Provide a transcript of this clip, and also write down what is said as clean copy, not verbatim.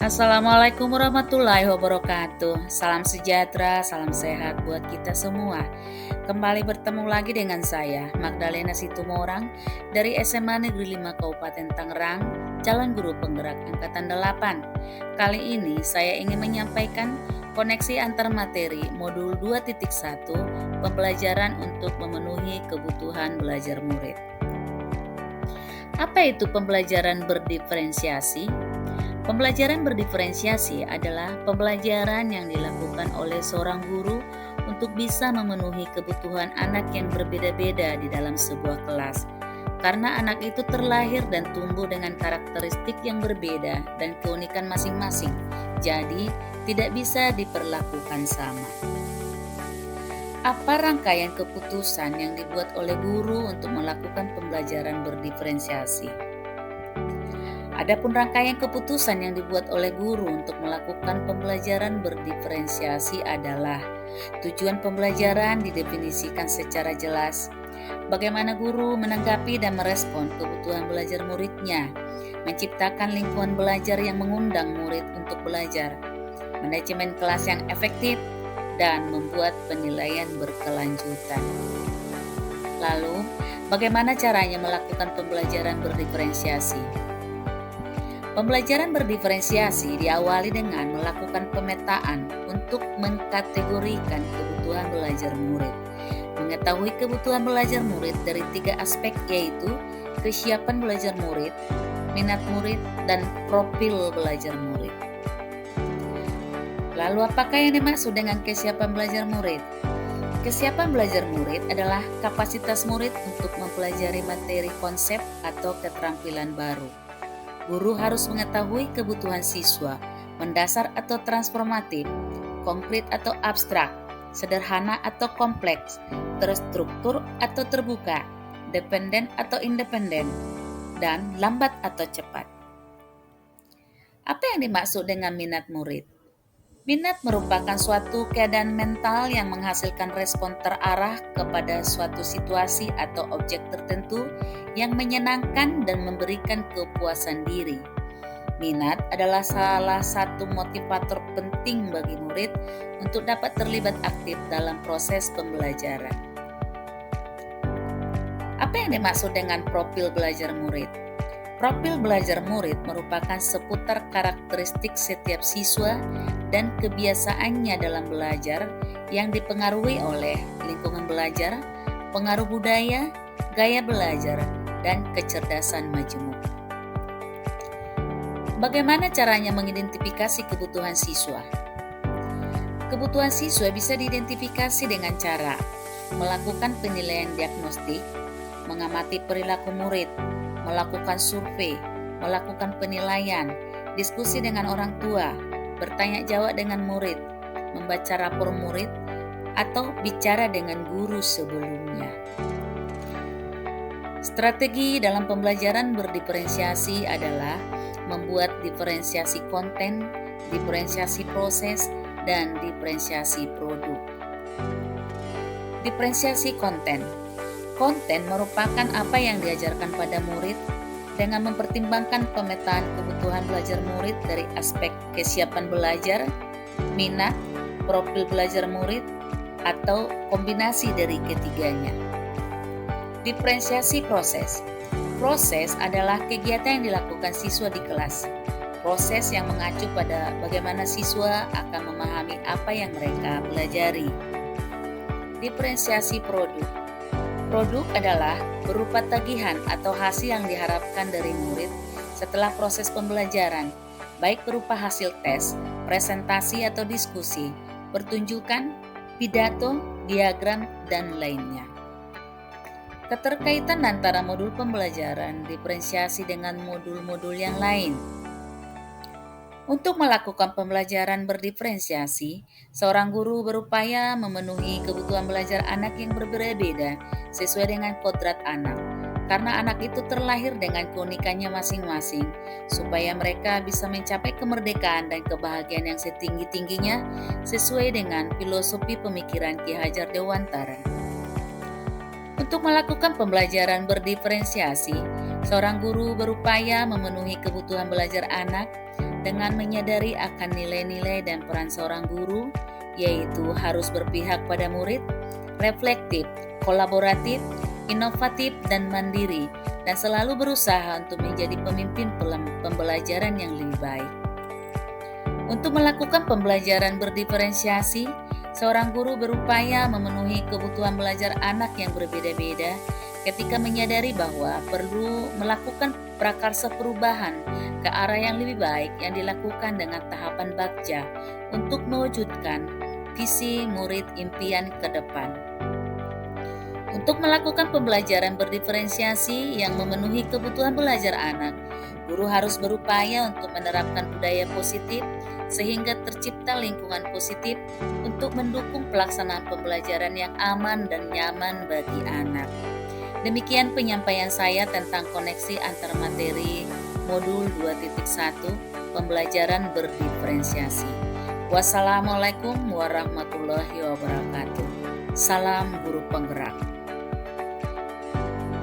Assalamualaikum warahmatullahi wabarakatuh. Salam sejahtera, salam sehat buat kita semua. Kembali bertemu lagi dengan saya, Magdalena Situmorang dari SMA Negeri 5 Kabupaten Tangerang, calon guru penggerak angkatan 8. Kali ini saya ingin menyampaikan koneksi antar materi modul 2.1 pembelajaran untuk memenuhi kebutuhan belajar murid. Apa itu pembelajaran berdiferensiasi? Pembelajaran berdiferensiasi adalah pembelajaran yang dilakukan oleh seorang guru untuk bisa memenuhi kebutuhan anak yang berbeda-beda di dalam sebuah kelas. Karena anak itu terlahir dan tumbuh dengan karakteristik yang berbeda dan keunikan masing-masing, jadi tidak bisa diperlakukan sama. Apa rangkaian keputusan yang dibuat oleh guru untuk melakukan pembelajaran berdiferensiasi? Adapun rangkaian keputusan yang dibuat oleh guru untuk melakukan pembelajaran berdiferensiasi adalah tujuan pembelajaran didefinisikan secara jelas, bagaimana guru menanggapi dan merespon kebutuhan belajar muridnya, menciptakan lingkungan belajar yang mengundang murid untuk belajar, manajemen kelas yang efektif, dan membuat penilaian berkelanjutan. Lalu, bagaimana caranya melakukan pembelajaran berdiferensiasi? Pembelajaran berdiferensiasi diawali dengan melakukan pemetaan untuk mengkategorikan kebutuhan belajar murid. Mengetahui kebutuhan belajar murid dari 3 aspek, yaitu kesiapan belajar murid, minat murid, dan profil belajar murid. Lalu apakah yang dimaksud dengan kesiapan belajar murid? Kesiapan belajar murid adalah kapasitas murid untuk mempelajari materi konsep atau keterampilan baru. Guru harus mengetahui kebutuhan siswa, mendasar atau transformatif, konkret atau abstrak, sederhana atau kompleks, terstruktur atau terbuka, dependen atau independen, dan lambat atau cepat. Apa yang dimaksud dengan minat murid? Minat merupakan suatu keadaan mental yang menghasilkan respon terarah kepada suatu situasi atau objek tertentu yang menyenangkan dan memberikan kepuasan diri. Minat adalah salah satu motivator penting bagi murid untuk dapat terlibat aktif dalam proses pembelajaran. Apa yang dimaksud dengan profil belajar murid? Profil belajar murid merupakan seputar karakteristik setiap siswa dan kebiasaannya dalam belajar yang dipengaruhi oleh lingkungan belajar, pengaruh budaya, gaya belajar, dan kecerdasan majemuk. Bagaimana caranya mengidentifikasi kebutuhan siswa? Kebutuhan siswa bisa diidentifikasi dengan cara melakukan penilaian diagnostik, mengamati perilaku murid, melakukan survei, melakukan penilaian, diskusi dengan orang tua, bertanya jawab dengan murid, membaca rapor murid, atau bicara dengan guru sebelumnya. Strategi dalam pembelajaran berdiferensiasi adalah membuat diferensiasi konten, diferensiasi proses, dan diferensiasi produk. Diferensiasi konten. Konten merupakan apa yang diajarkan pada murid dengan mempertimbangkan pemetaan kebutuhan belajar murid dari aspek kesiapan belajar, minat, profil belajar murid, atau kombinasi dari ketiganya. Diferensiasi proses. Proses adalah kegiatan yang dilakukan siswa di kelas. Proses yang mengacu pada bagaimana siswa akan memahami apa yang mereka pelajari. Diferensiasi produk. Produk adalah berupa tagihan atau hasil yang diharapkan dari murid setelah proses pembelajaran, baik berupa hasil tes, presentasi atau diskusi, pertunjukan, pidato, diagram, dan lainnya. Keterkaitan antara modul pembelajaran diferensiasi dengan modul-modul yang lain. Untuk melakukan pembelajaran berdiferensiasi, seorang guru berupaya memenuhi kebutuhan belajar anak yang berbeda-beda sesuai dengan kodrat anak. Karena anak itu terlahir dengan keunikannya masing-masing, supaya mereka bisa mencapai kemerdekaan dan kebahagiaan yang setinggi-tingginya sesuai dengan filosofi pemikiran Ki Hajar Dewantara. Untuk melakukan pembelajaran berdiferensiasi, seorang guru berupaya memenuhi kebutuhan belajar anak dengan menyadari akan nilai-nilai dan peran seorang guru, yaitu harus berpihak pada murid, reflektif, kolaboratif, inovatif, dan mandiri, dan selalu berusaha untuk menjadi pemimpin pembelajaran yang lebih baik. Untuk melakukan pembelajaran berdiferensiasi, seorang guru berupaya memenuhi kebutuhan belajar anak yang berbeda-beda ketika menyadari bahwa perlu melakukan prakarsa perubahan ke arah yang lebih baik yang dilakukan dengan tahapan bagja untuk mewujudkan visi murid impian ke depan. Untuk melakukan pembelajaran berdiferensiasi yang memenuhi kebutuhan belajar anak, guru harus berupaya untuk menerapkan budaya positif sehingga tercipta lingkungan positif untuk mendukung pelaksanaan pembelajaran yang aman dan nyaman bagi anak. Demikian penyampaian saya tentang koneksi antar materi modul 2.1 pembelajaran berdiferensiasi. Wassalamualaikum warahmatullahi wabarakatuh. Salam guru penggerak.